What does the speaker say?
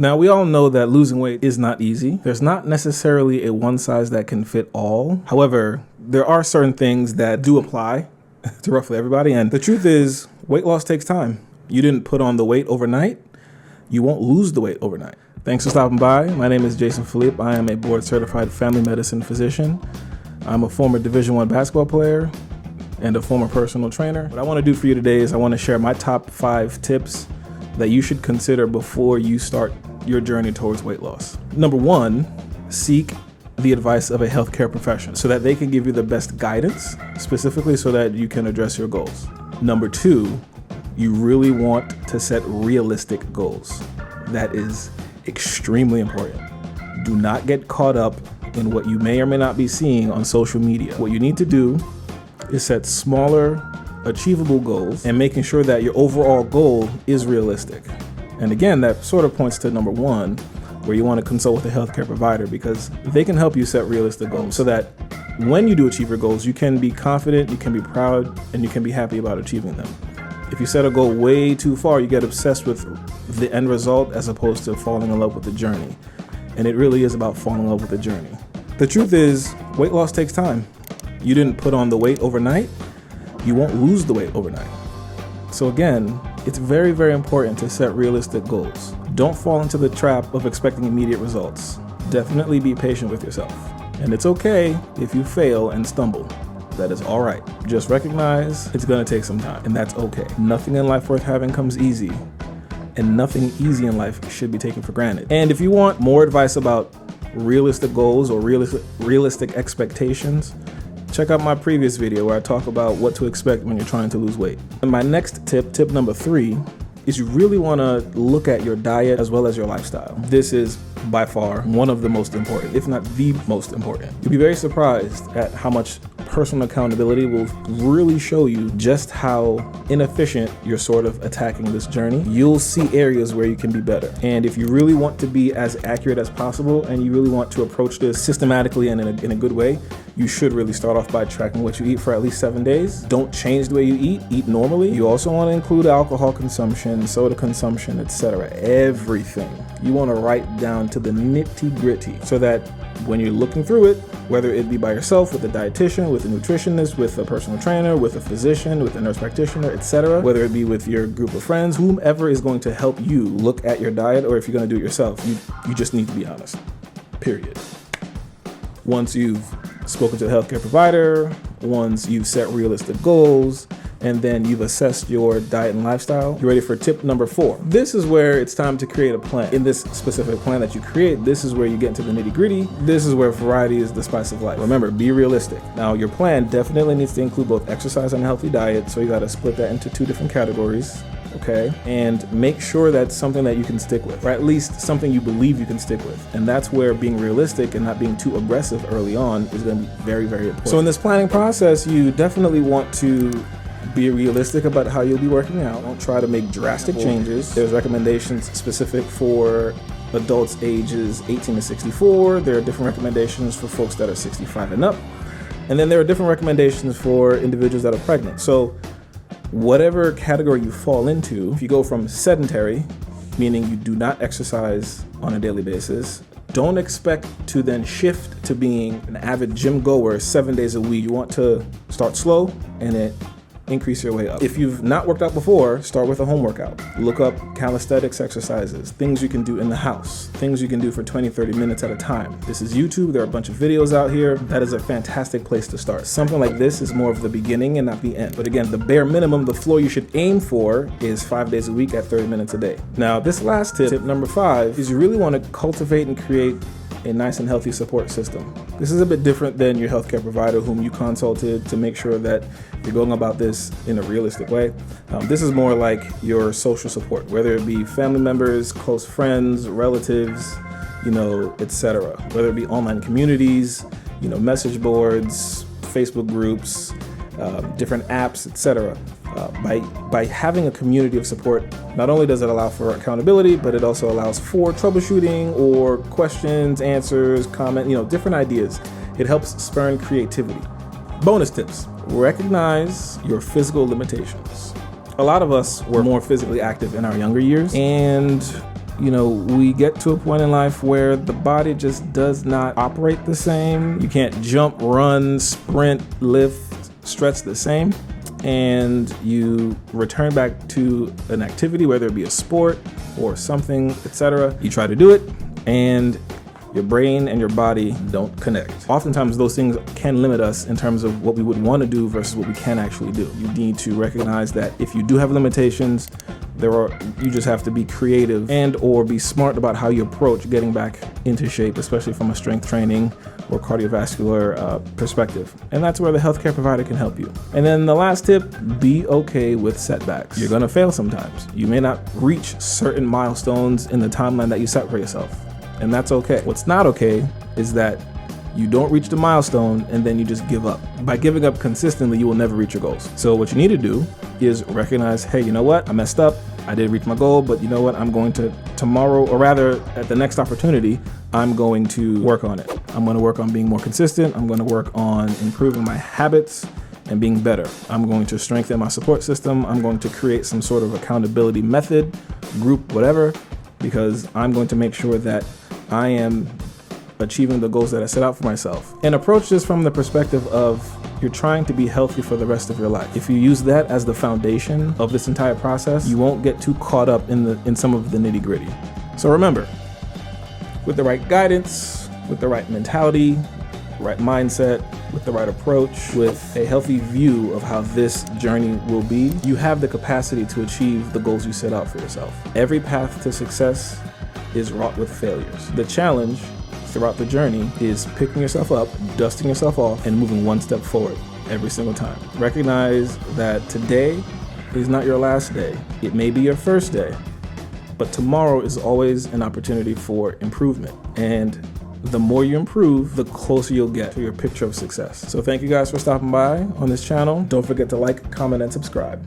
Now, we all know that losing weight is not easy. There's not necessarily a one size that can fit all. However, there are certain things that do apply to roughly everybody. And the truth is, weight loss takes time. You didn't put on the weight overnight. You won't lose the weight overnight. Thanks for stopping by. My name is Philippe. I am a board certified family medicine physician. I'm a former Division I basketball player and a former personal trainer. What I want to do for you today is I want to share my top 5 tips that you should consider before you start your journey towards weight loss. Number 1, seek the advice of a healthcare professional so that they can give you the best guidance, specifically so that you can address your goals. Number 2, you really want to set realistic goals. That is extremely important. Do not get caught up in what you may or may not be seeing on social media. What you need to do is set smaller, achievable goals and making sure that your overall goal is realistic. And again, that sort of points to number 1, where you want to consult with a healthcare provider because they can help you set realistic goals so that when you do achieve your goals, you can be confident, you can be proud, and you can be happy about achieving them. If you set a goal way too far, you get obsessed with the end result as opposed to falling in love with the journey. And it really is about falling in love with the journey. The truth is, weight loss takes time. You didn't put on the weight overnight. You won't lose the weight overnight. So again, it's very, very important to set realistic goals. Don't fall into the trap of expecting immediate results. Definitely be patient with yourself. And it's okay if you fail and stumble. That is all right. Just recognize it's going to take some time, and that's okay. Nothing in life worth having comes easy, and nothing easy in life should be taken for granted. And if you want more advice about realistic goals or realistic expectations, check out my previous video where I talk about what to expect when you're trying to lose weight. And my next tip number 3, is you really want to look at your diet as well as your lifestyle. This is by far one of the most important, if not the most important. You'll be very surprised at how much personal accountability will really show you just how inefficient you're sort of attacking this journey. You'll see areas where you can be better. And if you really want to be as accurate as possible and you really want to approach this systematically and in a good way, you should really start off by tracking what you eat for at least 7 days. Don't change the way you eat normally. You also want to include alcohol consumption, soda consumption, etc. Everything. You want to write down to the nitty-gritty so that when you're looking through it, whether it be by yourself, with a dietitian, with a nutritionist, with a personal trainer, with a physician, with a nurse practitioner, etc., whether it be with your group of friends, whomever is going to help you look at your diet, or if you're going to do it yourself, you just need to be honest, period. Once you've spoken to a healthcare provider, once you've set realistic goals, and then you've assessed your diet and lifestyle, you're ready for tip number 4. This is where it's time to create a plan. In this specific plan that you create, this is where you get into the nitty-gritty. This is where variety is the spice of life. Remember, be realistic. Now, your plan definitely needs to include both exercise and a healthy diet, so you got to split that into 2 different categories. Okay, and make sure that's something that you can stick with, or at least something you believe you can stick with. And that's where being realistic and not being too aggressive early on is going to be very, very important. So in this planning process, you definitely want to be realistic about how you'll be working out. Don't try to make drastic changes. There's recommendations specific for adults ages 18 to 64. There are different recommendations for folks that are 65 and up. And then there are different recommendations for individuals that are pregnant. So whatever category you fall into, if you go from sedentary, meaning you do not exercise on a daily basis, don't expect to then shift to being an avid gym goer 7 days a week. You want to start slow and then increase your way up. If you've not worked out before, start with a home workout. Look up calisthenics exercises, things you can do in the house, things you can do for 20, 30 minutes at a time. This is YouTube. There are a bunch of videos out here. That is a fantastic place to start. Something like this is more of the beginning and not the end. But again, the bare minimum, the floor you should aim for is 5 days a week at 30 minutes a day. Now, this last tip number 5, is you really want to cultivate and create a nice and healthy support system. This is a bit different than your healthcare provider whom you consulted to make sure that you're going about this in a realistic way. This is more like your social support, whether it be family members, close friends, relatives, etc. Whether it be online communities, message boards, Facebook groups, different apps, etc. By having a community of support, not only does it allow for accountability, but it also allows for troubleshooting or questions, answers, comment, different ideas. It helps spur creativity. Bonus tips: recognize your physical limitations. A lot of us were more physically active in our younger years, and we get to a point in life where the body just does not operate the same. You can't jump, run, sprint, lift, stretch the same. And you return back to an activity, whether it be a sport or something, etc. You try to do it, and your brain and your body don't connect. Oftentimes those things can limit us in terms of what we would want to do versus what we can actually do. You need to recognize that if you do have limitations, you just have to be creative and or be smart about how you approach getting back into shape, especially from a strength training or cardiovascular perspective. And that's where the healthcare provider can help you. And then the last tip, be okay with setbacks. You're gonna fail sometimes. You may not reach certain milestones in the timeline that you set for yourself, and that's okay. What's not okay is that you don't reach the milestone and then you just give up. By giving up consistently, you will never reach your goals. So what you need to do is recognize, hey, you know what? I messed up. I did reach my goal, but you know what? I'm going to tomorrow, or rather at the next opportunity, I'm going to work on it. I'm going to work on being more consistent. I'm going to work on improving my habits and being better. I'm going to strengthen my support system. I'm going to create some sort of accountability method, group, whatever, because I'm going to make sure that I am achieving the goals that I set out for myself. And approach this from the perspective of you're trying to be healthy for the rest of your life. If you use that as the foundation of this entire process, you won't get too caught up in some of the nitty-gritty. So remember, with the right guidance, with the right mentality, right mindset, with the right approach, with a healthy view of how this journey will be, you have the capacity to achieve the goals you set out for yourself. Every path to success is wrought with failures. The challenge throughout the journey is picking yourself up, dusting yourself off, and moving one step forward every single time. Recognize that today is not your last day. It may be your first day, but tomorrow is always an opportunity for improvement. And the more you improve, the closer you'll get to your picture of success. So thank you guys for stopping by on this channel. Don't forget to like, comment, and subscribe.